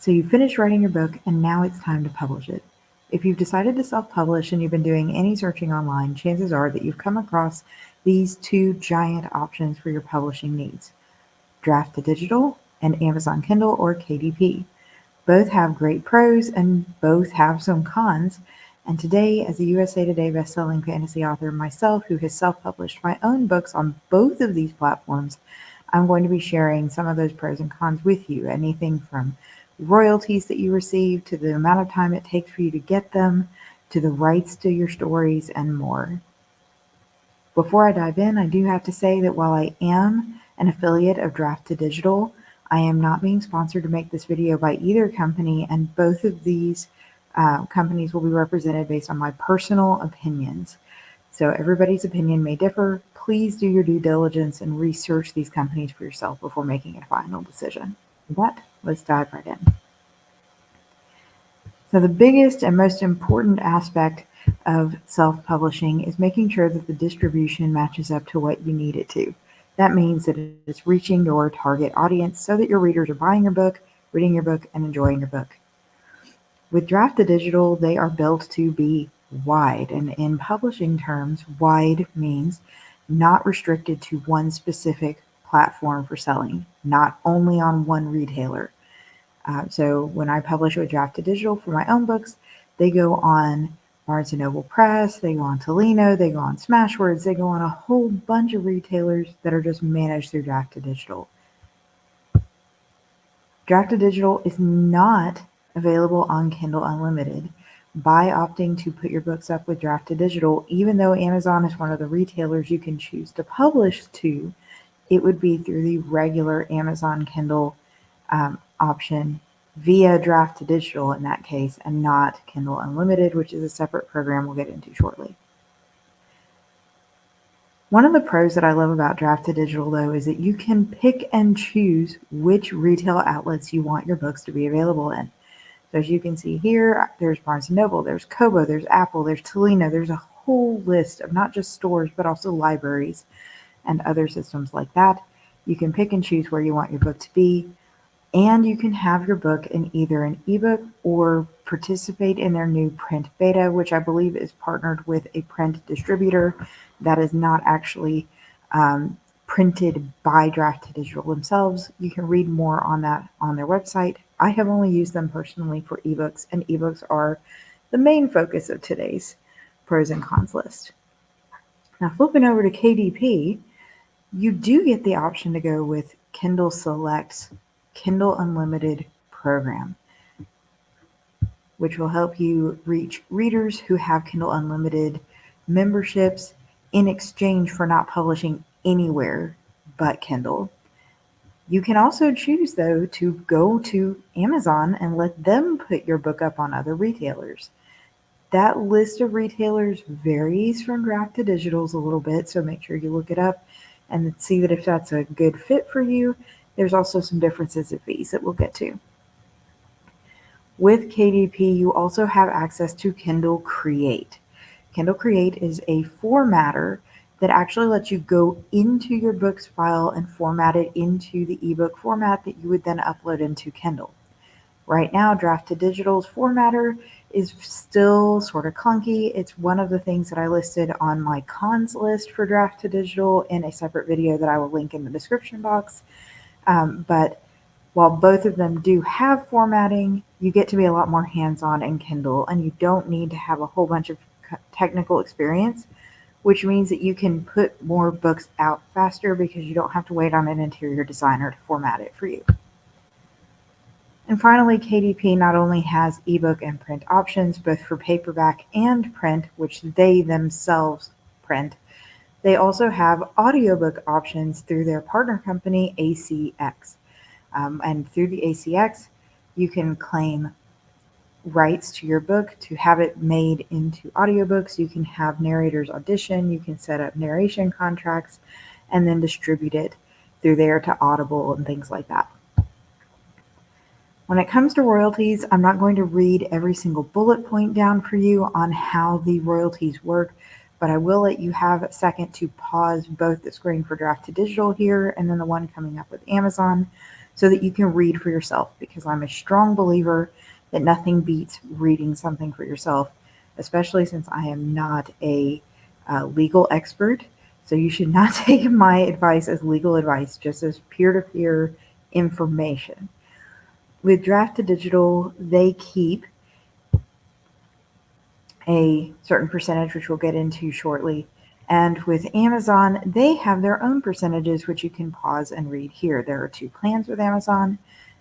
So you finished writing your book and now it's time to publish it. If you've decided to self-publish and you've been doing any searching online, chances are that you've come across these two giant options for your publishing needs: Draft2Digital and Amazon Kindle or KDP. Both have great pros and both have some cons. And today, as a USA Today bestselling fantasy author myself who has self-published my own books on both of these platforms, I'm going to be sharing some of those pros and cons with you. Anything from royalties that you receive to the amount of time it takes for you to get them, to the rights to your stories, and more. Before I dive in, I do have to say that while I am an affiliate of Draft2Digital, I am not being sponsored to make this video by either company, and both of these companies will be represented based on my personal opinions. So everybody's opinion may differ. Please do your due diligence and research these companies for yourself before making a final decision. But let's dive right in. So the biggest and most important aspect of self-publishing is making sure that the distribution matches up to what you need it to. That means that it's reaching your target audience so that your readers are buying your book, reading your book, and enjoying your book. With Draft2Digital, they are built to be wide, and in publishing terms, wide means not restricted to one specific platform for selling, not only on one retailer. So when I publish with Draft2Digital for my own books, they go on Barnes & Noble Press, they go on Tolino, they go on Smashwords, they go on a whole bunch of retailers that are just managed through Draft2Digital. Draft2Digital is not available on Kindle Unlimited. By opting to put your books up with Draft2Digital, even though Amazon is one of the retailers you can choose to publish to, it would be through the regular Amazon Kindle option via Draft2Digital in that case, and not Kindle Unlimited, which is a separate program we'll get into shortly. One of the pros that I love about Draft2Digital, though, is that you can pick and choose which retail outlets you want your books to be available in. So as you can see here, there's Barnes & Noble, there's Kobo, there's Apple, there's Tolino, there's a whole list of not just stores, but also libraries and other systems like that. You can pick and choose where you want your book to be, and you can have your book in either an ebook or participate in their new print beta, which I believe is partnered with a print distributor that is not actually printed by Draft2Digital themselves. You can read more on that on their website. I have only used them personally for ebooks, and ebooks are the main focus of today's pros and cons list. Now, flipping over to KDP, you do get the option to go with Kindle Select's Kindle Unlimited program, which will help you reach readers who have Kindle Unlimited memberships in exchange for not publishing anywhere but Kindle. You can also choose, though, to go to Amazon and let them put your book up on other retailers. That list of retailers varies from Draft2Digital's a little bit, so make sure you look it up and see that if that's a good fit for you. There's also some differences in fees that we'll get to. With KDP, you also have access to Kindle Create. Kindle Create is a formatter that actually lets you go into your book's file and format it into the ebook format that you would then upload into Kindle. Right now, Draft2Digital's formatter is still sort of clunky. It's one of the things that I listed on my cons list for Draft2Digital in a separate video that I will link in the description box. But while both of them do have formatting, you get to be a lot more hands-on in Kindle, and you don't need to have a whole bunch of technical experience, which means that you can put more books out faster because you don't have to wait on an interior designer to format it for you. And finally, KDP not only has ebook and print options, both for paperback and print, which they themselves print, they also have audiobook options through their partner company, ACX. And through the ACX, you can claim rights to your book to have it made into audiobooks. You can have narrators audition, you can set up narration contracts, and then distribute it through there to Audible and things like that. When it comes to royalties, I'm not going to read every single bullet point down for you on how the royalties work, but I will let you have a second to pause both the screen for Draft2Digital here and then the one coming up with Amazon, so that you can read for yourself, because I'm a strong believer that nothing beats reading something for yourself, especially since I am not a legal expert. So you should not take my advice as legal advice, just as peer-to-peer information. With Draft2Digital, they keep a certain percentage, which we'll get into shortly. And with Amazon, they have their own percentages, which you can pause and read here. There are 2 plans with Amazon.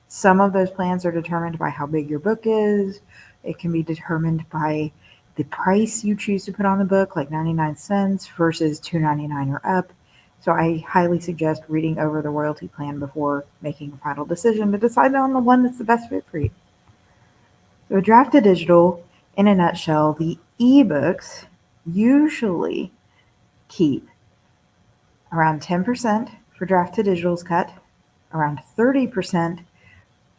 Some of those plans are determined by how big your book is. It can be determined by the price you choose to put on the book, like 99 cents versus $2.99 or up. So I highly suggest reading over the royalty plan before making a final decision to decide on the one that's the best fit for you. So Draft2Digital, in a nutshell, the ebooks usually keep around 10% for Draft2Digital's cut, around 30%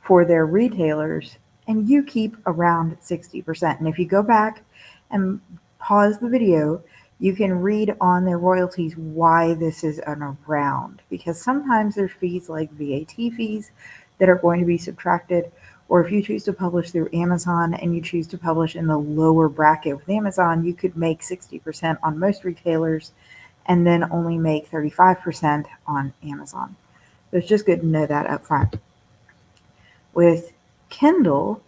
for their retailers, and you keep around 60%. And if you go back and pause the video, you can read on their royalties why this is an around, because sometimes there's fees like VAT fees that are going to be subtracted, or if you choose to publish through Amazon and you choose to publish in the lower bracket with Amazon, you could make 60% on most retailers and then only make 35% on Amazon. So it's just good to know that up front. With Kindle,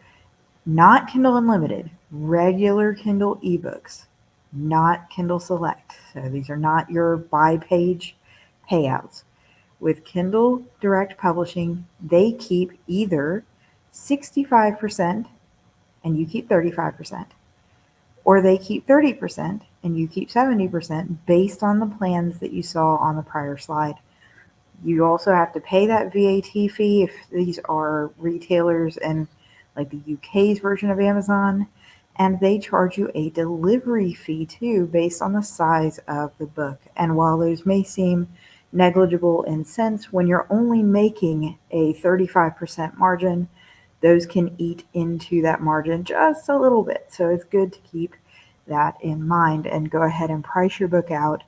not Kindle Unlimited, regular Kindle ebooks, not Kindle Select. So these are not your by-page payouts. With Kindle Direct Publishing, they keep either 65% and you keep 35%, or they keep 30% and you keep 70% based on the plans that you saw on the prior slide. You also have to pay that VAT fee if these are retailers and like the UK's version of Amazon, and they charge you a delivery fee too based on the size of the book. And while those may seem negligible in cents, when you're only making a 35% margin, those can eat into that margin just a little bit. So it's good to keep that in mind and go ahead and price your book out.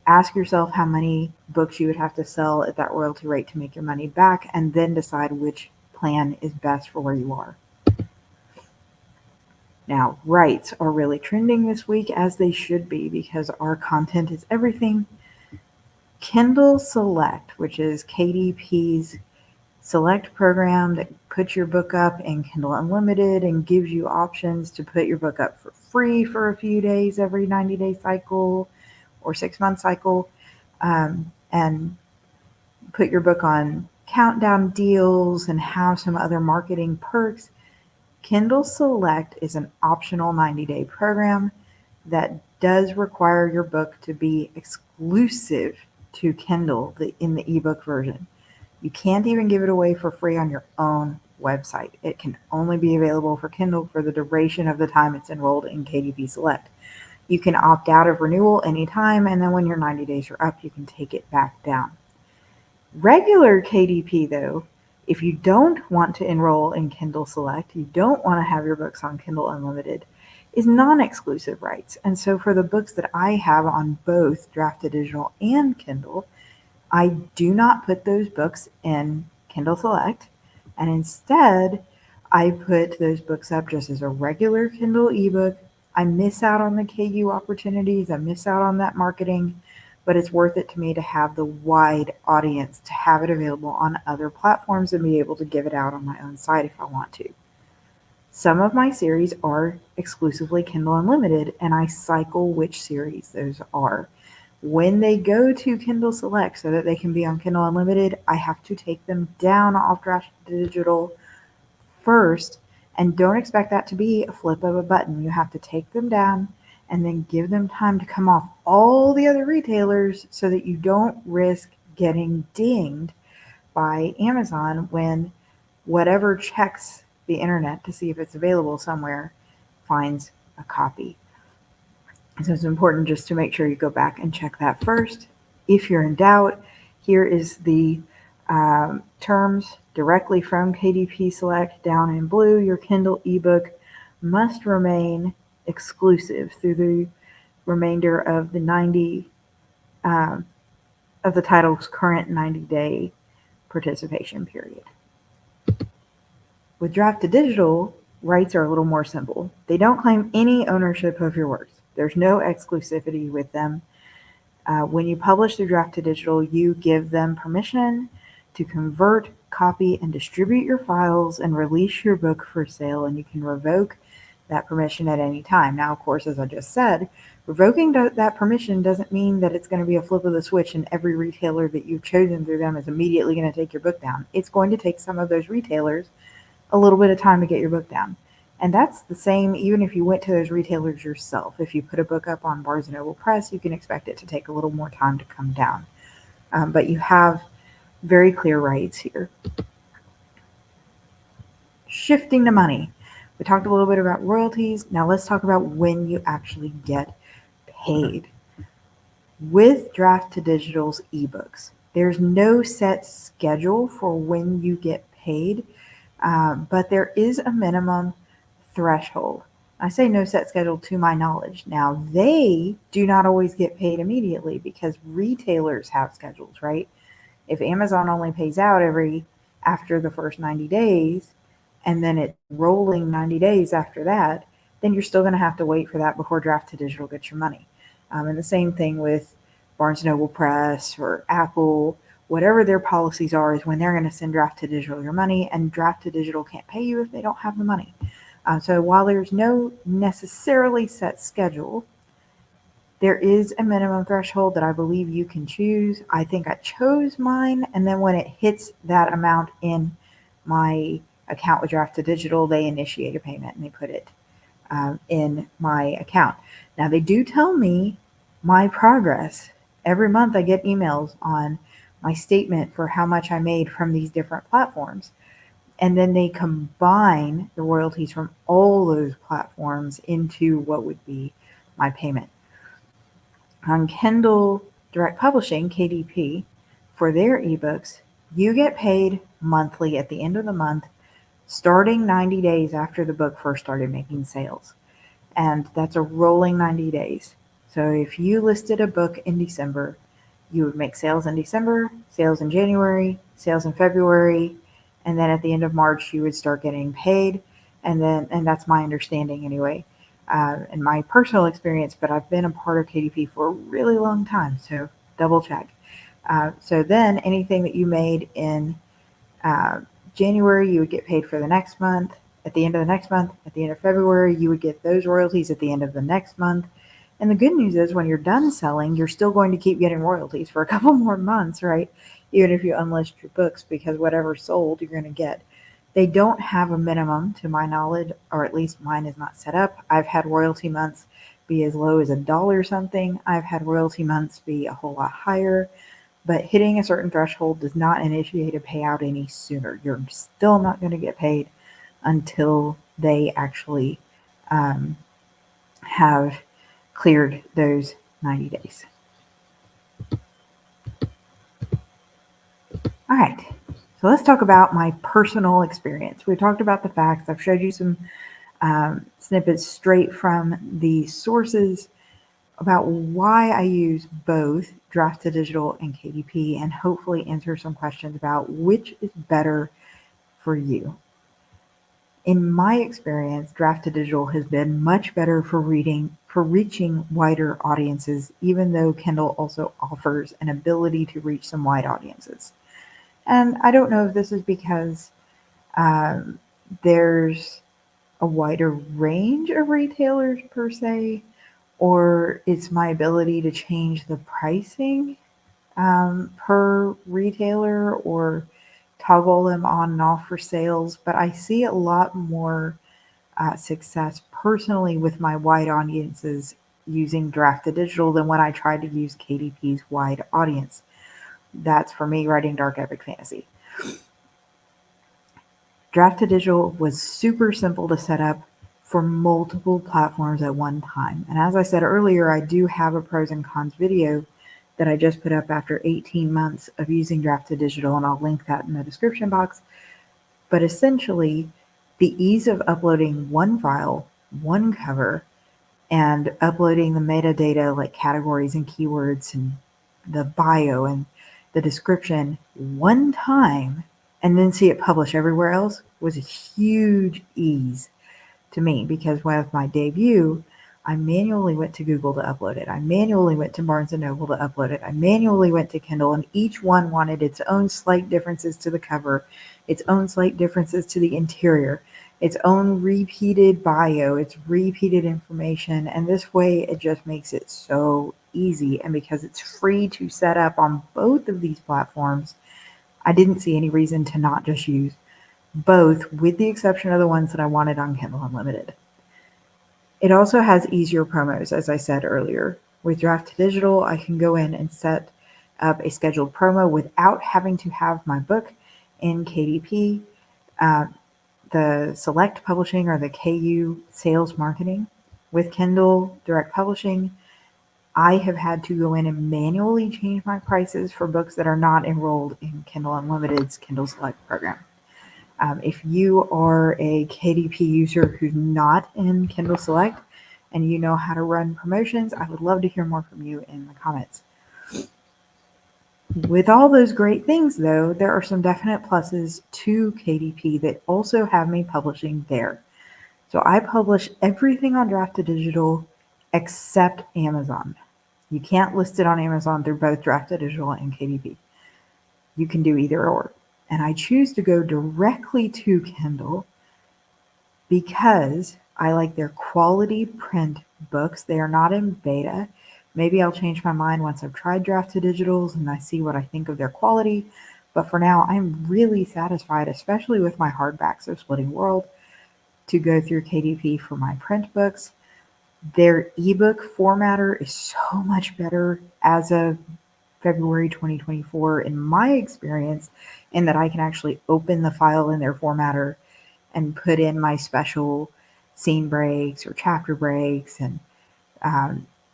Ask yourself how many books you would have to sell at that royalty rate to make your money back, and then decide which plan is best for where you are. Now, rights are really trending this week, as they should be, because our content is everything. Kindle Select, which is KDP's select program that puts your book up in Kindle Unlimited and gives you options to put your book up for free for a few days every 90-day cycle or 6-month cycle, and put your book on countdown deals and have some other marketing perks. Kindle Select is an optional 90-day program that does require your book to be exclusive to Kindle in the ebook version. You can't even give it away for free on your own website. It can only be available for Kindle for the duration of the time it's enrolled in KDP Select. You can opt out of renewal anytime, and then when your 90 days are up, you can take it back down. Regular KDP, though, if you don't want to enroll in Kindle Select, you don't want to have your books on Kindle Unlimited, is non-exclusive rights. And so for the books that I have on both Draft2Digital and Kindle, I do not put those books in Kindle Select, and instead I put those books up just as a regular Kindle ebook. I miss out on the KU opportunities, I miss out on that marketing, but it's worth it to me to have the wide audience, to have it available on other platforms and be able to give it out on my own site if I want to. Some of my series are exclusively Kindle Unlimited, and I cycle which series those are. When they go to Kindle Select so that they can be on Kindle Unlimited, I have to take them down off Draft2Digital first, and don't expect that to be a flip of a button. You have to take them down and then give them time to come off all the other retailers so that you don't risk getting dinged by Amazon when whatever checks the internet to see if it's available somewhere finds a copy. So it's important just to make sure you go back and check that first. If you're in doubt, here is the terms directly from KDP Select down in blue. Your Kindle ebook must remain exclusive through the remainder of the 90 of the title's current 90-day participation period. With Draft2Digital, rights are a little more simple. They don't claim any ownership of your works. There's no exclusivity with them. When you publish through Draft2Digital, you give them permission to convert, copy, and distribute your files and release your book for sale, and you can revoke that permission at any time. Now, of course, as I just said, revoking that permission doesn't mean that it's going to be a flip of the switch and every retailer that you've chosen through them is immediately going to take your book down. It's going to take some of those retailers a little bit of time to get your book down. And that's the same even if you went to those retailers yourself. If you put a book up on Barnes & Noble Press, you can expect it to take a little more time to come down. But you have very clear rights here. Shifting to money. We talked a little bit about royalties. Now let's talk about when you actually get paid. With Draft2Digital's ebooks, there's no set schedule for when you get paid, but there is a minimum threshold. I say no set schedule to my knowledge. Now, they do not always get paid immediately because retailers have schedules, right? If Amazon only pays out after the first 90 days, and then it's rolling 90 days after that, then you're still going to have to wait for that before Draft2Digital gets your money. And the same thing with Barnes & Noble Press or Apple, whatever their policies are is when they're going to send Draft2Digital your money, and Draft2Digital can't pay you if they don't have the money. So while there's no necessarily set schedule, there is a minimum threshold that I believe you can choose. I think I chose mine, and then when it hits that amount in my account with Draft2Digital, they initiate a payment and they put it in my account. Now, they do tell me my progress. Every month I get emails on my statement for how much I made from these different platforms. And then they combine the royalties from all those platforms into what would be my payment. On Kindle Direct Publishing, KDP, for their ebooks, you get paid monthly at the end of the month, starting 90 days after the book first started making sales. And that's a rolling 90 days. So if you listed a book in December, you would make sales in December, sales in January, sales in February, and then at the end of March, you would start getting paid. And that's my understanding anyway, and my personal experience, but I've been a part of KDP for a really long time, so double check. So then anything that you made in January, you would get paid for the next month. At the end of the next month, at the end of February, you would get those royalties at the end of the next month. And the good news is when you're done selling, you're still going to keep getting royalties for a couple more months, right? Even if you unlist your books, because whatever's sold, you're going to get. They don't have a minimum to my knowledge, or at least mine is not set up. I've had royalty months be as low as $1 something. I've had royalty months be a whole lot higher, but hitting a certain threshold does not initiate a payout any sooner. You're still not going to get paid until they actually have cleared those 90 days. All right, so let's talk about my personal experience. We talked about the facts. I've showed you some snippets straight from the sources about why I use both Draft2Digital and KDP, and hopefully answer some questions about which is better for you. In my experience, Draft2Digital has been much better for reaching wider audiences, even though Kindle also offers an ability to reach some wide audiences. And I don't know if this is because there's a wider range of retailers per se, or it's my ability to change the pricing per retailer or toggle them on and off for sales. But I see a lot more success personally with my wide audiences using Draft2Digital than when I tried to use KDP's wide audience. That's for me writing dark epic fantasy. Draft2Digital was super simple to set up for multiple platforms at one time. And as I said earlier, I do have a pros and cons video that I just put up after 18 months of using Draft2Digital, and I'll link that in the description box. But essentially, the ease of uploading one file, one cover, and uploading the metadata like categories and keywords and the bio and the description one time, and then see it publish everywhere else was a huge ease to me, because with my debut, I manually went to Google to upload it. I manually went to Barnes & Noble to upload it. I manually went to Kindle, and each one wanted its own slight differences to the cover, its own slight differences to the interior, its own repeated bio, its repeated information. And this way it just makes it so easy. And because it's free to set up on both of these platforms, I didn't see any reason to not just use both, with the exception of the ones that I wanted on Kindle Unlimited. It also has easier promos, as I said earlier. With Draft2Digital, I can go in and set up a scheduled promo without having to have my book in KDP, the Select Publishing, or the KU Sales Marketing. With Kindle Direct Publishing, I have had to go in and manually change my prices for books that are not enrolled in Kindle Unlimited's Kindle Select program. If you are a KDP user who's not in Kindle Select and you know how to run promotions, I would love to hear more from you in the comments. With all those great things, though, there are some definite pluses to KDP that also have me publishing there. So I publish everything on Draft2Digital except Amazon. You can't list it on Amazon through both Draft2Digital and KDP. You can do either or. And I choose to go directly to Kindle because I like their quality print books. They are not in beta. Maybe I'll change my mind once I've tried Draft2Digitals and I see what I think of their quality. But for now, I'm really satisfied, especially with my hardbacks of Splitting World, to go through KDP for my print books. Their ebook formatter is so much better as of February 2024, in my experience, in that I can actually open the file in their formatter and put in my special scene breaks or chapter breaks and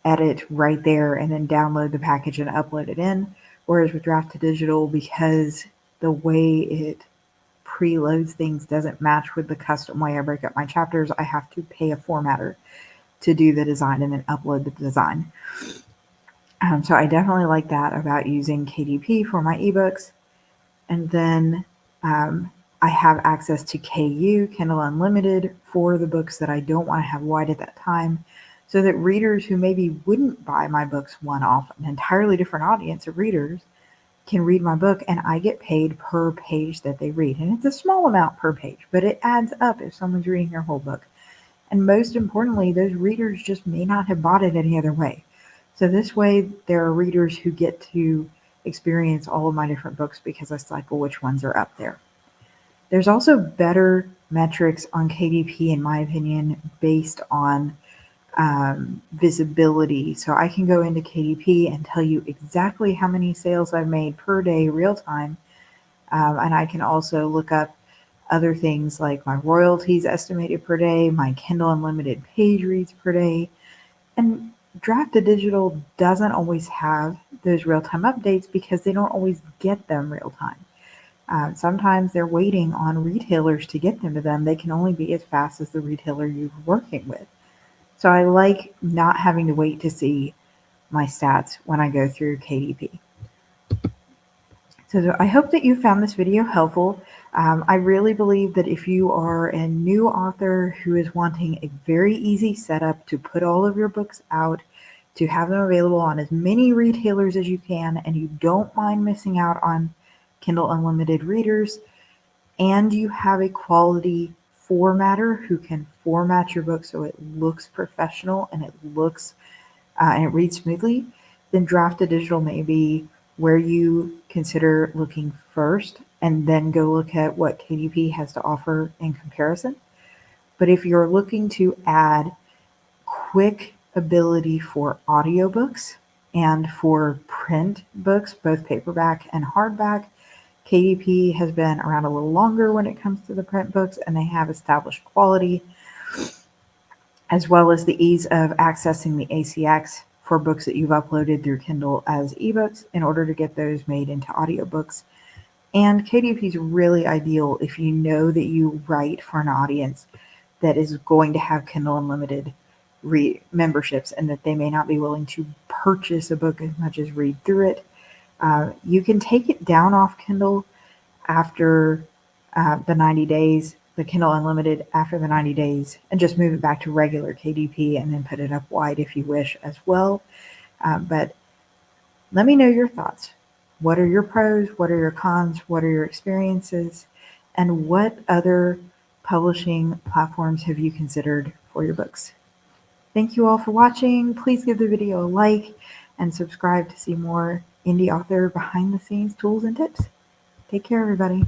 edit right there, and then download the package and upload it in. Whereas with Draft2Digital, because the way it preloads things doesn't match with the custom way I break up my chapters, I have to pay a formatter to do the design and then upload the design. So I definitely like that about using KDP for my ebooks. And then I have access to KU, Kindle Unlimited, for the books that I don't want to have wide at that time, so that readers who maybe wouldn't buy my books one-off, an entirely different audience of readers, can read my book, and I get paid per page that they read. And it's a small amount per page, but it adds up if someone's reading your whole book. And most importantly, those readers just may not have bought it any other way. So this way, there are readers who get to experience all of my different books because I cycle which ones are up there. There's also better metrics on KDP, in my opinion, based on visibility. So I can go into KDP and tell you exactly how many sales I've made per day real time. And I can also look up other things like my royalties estimated per day, my Kindle Unlimited page reads per day. And Draft2Digital doesn't always have those real-time updates because they don't always get them real-time. Sometimes they're waiting on retailers to get them to them. They can only be as fast as the retailer you're working with. So I like not having to wait to see my stats when I go through KDP. So I hope that you found this video helpful. I really believe that if you are a new author who is wanting a very easy setup to put all of your books out, to have them available on as many retailers as you can, and you don't mind missing out on Kindle Unlimited readers, and you have a quality formatter who can format your book so it looks professional and it looks and it reads smoothly, then Draft2Digital may be where you consider looking first, and then go look at what KDP has to offer in comparison. But if you're looking to add quick ability for audiobooks and for print books, both paperback and hardback, KDP has been around a little longer when it comes to the print books, and they have established quality, as well as the ease of accessing the ACX for books that you've uploaded through Kindle as ebooks in order to get those made into audiobooks. And KDP is really ideal if you know that you write for an audience that is going to have Kindle Unlimited memberships and that they may not be willing to purchase a book as much as read through it. You can take it down off Kindle after the 90 days, the Kindle Unlimited after the 90 days, and just move it back to regular KDP and then put it up wide if you wish as well. But let me know your thoughts. What are your pros? What are your cons? What are your experiences? And what other publishing platforms have you considered for your books? Thank you all for watching. Please give the video a like and subscribe to see more indie author behind the scenes tools and tips. Take care, everybody.